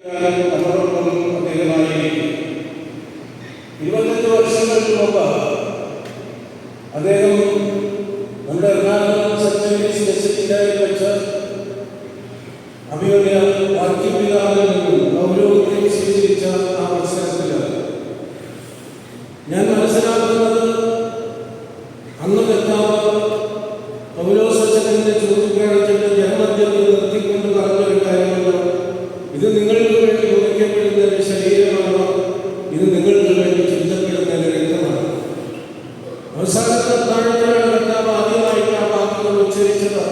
നമ്മളോടൊപ്പം അദ്ദേഹമായി 25 വർഷങ്ങൾക്ക് മുമ്പ് അദ്ദേഹം നമ്മുടെ എറണാകുളം സെന്റ് മേരീസ് ബസിലിക്കയിൽ വെച്ച് അഭിമന്യ വാക്യപിതാവിൽ നിന്നും ഗൗരവത്തിൽ സ്വീകരിച്ച ആ അവസരത്തിൽ ഞാൻ മനസ്സിലാക്കുന്നത് അന്ന് കർത്താവ് പൗലോസച്ചനെ ചോദിക്കാണിച്ചിട്ട് ജനമധ്യത്തിൽ നിർത്തിക്കൊണ്ട് പറഞ്ഞൊരു കാര്യമുണ്ട്. ഇത് നിങ്ങൾക്ക് വേണ്ടി മുറിക്കപ്പെടുന്ന ഒരു ശരീരമാണ്, ഇത് നിങ്ങൾക്ക് വേണ്ടി ചിന്തപ്പെടുന്ന ഒരു രക്തമാണ്. അവസാനത്തെ താഴ്ചയാണ് കർത്താവ് ആദ്യമായിട്ട് ആ വാക്കുകൾ ഉച്ചരിച്ചത്.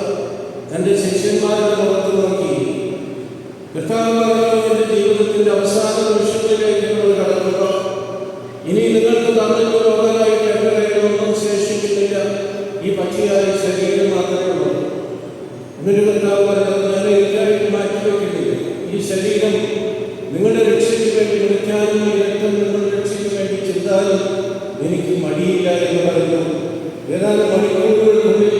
തൻ്റെ ശിഷ്യന്മാരുടെ മുഖത്ത് നോക്കി കർത്താവ് എന്റെ ജീവിതത്തിന്റെ അവസാന നിമിഷത്തിലേക്ക് നിങ്ങൾ കടക്കുക. ഇനി നിങ്ങൾക്ക് തന്നിട്ട് രോഗമായിട്ട് എവിടെയൊന്നും ശേഷിക്കുന്നില്ല, ഈ പച്ചയായ ശരീരം മാത്രമേ ഉള്ളൂ. എന്നൊരു കർത്താവ് പറയുന്നത് ഞാൻ എനിക്കായിട്ട് മാറ്റിവെക്കുന്നില്ല. ഈ ശരീരം നിങ്ങളുടെ രക്ഷയ്ക്ക് വേണ്ടി വിളിക്കാനും ഈ രക്തം നിങ്ങളുടെ രക്ഷയ്ക്ക് വേണ്ടി ചിന്താനും എനിക്ക് മടിയില്ല എന്ന് പറയുന്നു. ഏതാനും മണിക്കൂറുകൾക്കുള്ളിൽ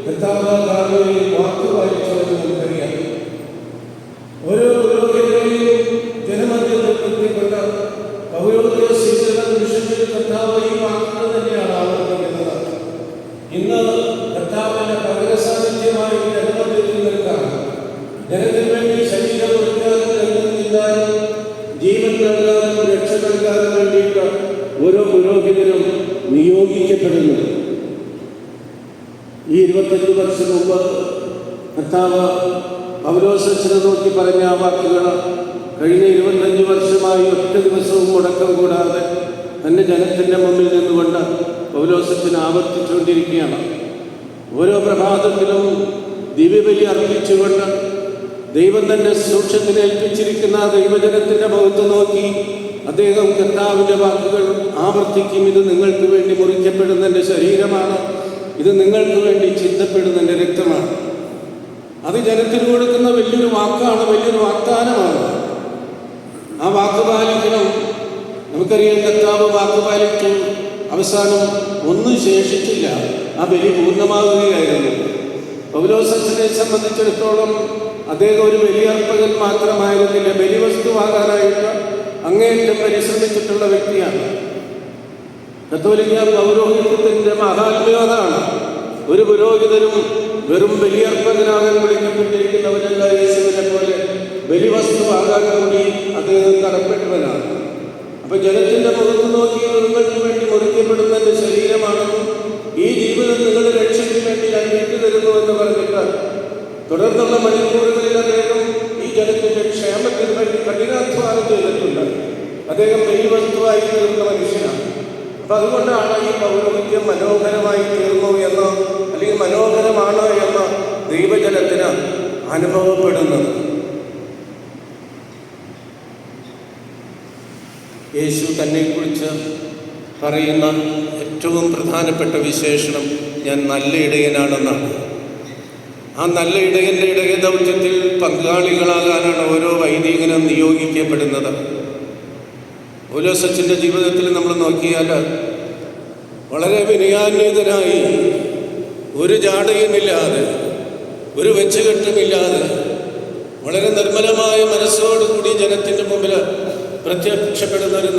കർത്താവ് കാർമയിൽ വാക്ക് വായിച്ചതെന്ന് നമുക്കറിയാം. ഓരോ പുരോഹിതരെയും ജനമധ്യത്തിൽ നിർത്തിക്കൊണ്ട് പൗരോഹിത്യ സ്വീകരണ നിമിഷത്തിൽ കർത്താവ് ഈ വാക്കുകൾ തന്നെയാണ് ആവർത്തിക്കുന്നത്. ഇന്ന് കർത്താവിന്റെ പകരസാന്നിധ്യമായി ജനമധ്യത്തിൽ നിൽക്കാൻ, ജനത്തിന് വേണ്ടി ശരീരം ഒരുക്കാനും രംഗം നീന്താനും ജീവൻ നൽകാനും രക്ഷ നൽകാനും വേണ്ടിയിട്ട് ഓരോ പുരോഹിതരും നിയോഗിക്കപ്പെടുന്നു. ഈ 25 വർഷം മുമ്പ് കർത്താവ് പൗലോസച്ചനെ നോക്കി പറഞ്ഞ ആ വാക്കുകൾ കഴിഞ്ഞ 25 വർഷമായി ഒറ്റ ദിവസവും മുടക്കം കൂടാതെ തൻ്റെ ജനത്തിൻ്റെ മുമ്പിൽ നിന്നുകൊണ്ട് പൗലോസച്ചൻ ആവർത്തിച്ചുകൊണ്ടിരിക്കുകയാണ്. ഓരോ പ്രഭാതത്തിലും ദിവ്യബലി അർപ്പിച്ചുകൊണ്ട് ദൈവം തന്നെ സൂക്ഷ്മത്തിന് ഏൽപ്പിച്ചിരിക്കുന്ന ദൈവജനത്തിൻ്റെ മുഖത്ത് നോക്കി അദ്ദേഹം കർത്താവിൻ്റെ വാക്കുകൾ ആവർത്തിക്കും. ഇത് നിങ്ങൾക്ക് വേണ്ടി മുറിക്കപ്പെടുന്ന എൻ്റെ ശരീരമാണ്, ഇത് നിങ്ങൾക്ക് വേണ്ടി ചിന്തപ്പെടുന്ന എൻ്റെ രക്തമാണ്. അത് ജനത്തിന് കൊടുക്കുന്ന വലിയൊരു വാക്കാണ്, വലിയൊരു വാഗ്ദാനമാണ്. ആ വാക്ക് പാലിക്കണം. നമുക്കറിയാം കർത്താവ് വാക്ക് പാലിച്ചു. അവസാനം ഒന്നും ശേഷിച്ചില്ല, ആ ബലി പൂർണ്ണമാകുകയായിരുന്നു. പൗലോസച്ചനെ സംബന്ധിച്ചിടത്തോളം അദ്ദേഹം ഒരു ബലിയർപ്പകൻ മാത്രമായിരുന്നില്ല, ബലിവസ്തുവാകാനായിട്ട് അങ്ങേയറ്റം പരിശ്രമിച്ചിട്ടുള്ള വ്യക്തിയാണ്. കത്തോലിക്ക പൗരോഹിത്യത്തിൻ്റെ മഹാത്മ്യതാണ്. ഒരു പുരോഹിതനും വെറും ബലിയർപ്പകനാകാൻ വിളിക്കപ്പെട്ടിരിക്കുന്നവരല്ല, യേശുവിനെ പോലെ ബലിവസ്തുവാകാൻ കൂടി അദ്ദേഹം കടപ്പെട്ടവനാണ്. അപ്പൊ ജനത്തിന്റെ മുഖത്ത് നോക്കി നിങ്ങൾക്ക് വേണ്ടി മുറിക്കപ്പെടുന്ന എൻ്റെ ശരീരമാണെന്നും ഈ ജീവിതം നിങ്ങളുടെ രക്ഷയ്ക്ക് വേണ്ടി ഞാൻ വിട്ടുതരുന്നുവെന്ന് പറഞ്ഞിട്ട് തുടർന്നുള്ള മണിക്കൂറുകളിൽ അദ്ദേഹം ഈ ജനത്തിന്റെ ക്ഷേമത്തിന് വേണ്ടി കഠിനാധ്വാനം ചെയ്തിട്ടുണ്ട്. അദ്ദേഹം ബലിവസ്തുവായി തീർന്ന മനുഷ്യനാണ്. അപ്പൊ അതുകൊണ്ടാണ് ഈ പൗരോഹിത്യം മനോഹരമായി തീർന്നു എന്ന്, അല്ലെങ്കിൽ മനോഹരമാണ് എന്ന് ദൈവജനത്തിന് അനുഭവപ്പെടുന്നത്. യേശു തന്നെക്കുറിച്ച് പറയുന്ന ഏറ്റവും പ്രധാനപ്പെട്ട വിശേഷണം ഞാൻ നല്ല ഇടയനാണെന്നാണ്. ആ നല്ല ഇടയൻ്റെ ഇടയ ദൗത്യത്തിൽ പങ്കാളികളാകാനാണ് ഓരോ വൈദികനും നിയോഗിക്കപ്പെടുന്നത്. പൗലോസച്ചൻ്റെ ജീവിതത്തിൽ നമ്മൾ നോക്കിയാൽ വളരെ വിനയാന്വിതനായി, ഒരു ജാടയുമില്ലാതെ, ഒരു വെച്ചുകെട്ടുമില്ലാതെ, വളരെ നിർമ്മലമായ മനസ്സോടുകൂടി ജനത്തിൻ്റെ മുമ്പിൽ പ്രത്യക്ഷപ്പെടുന്ന ഒരു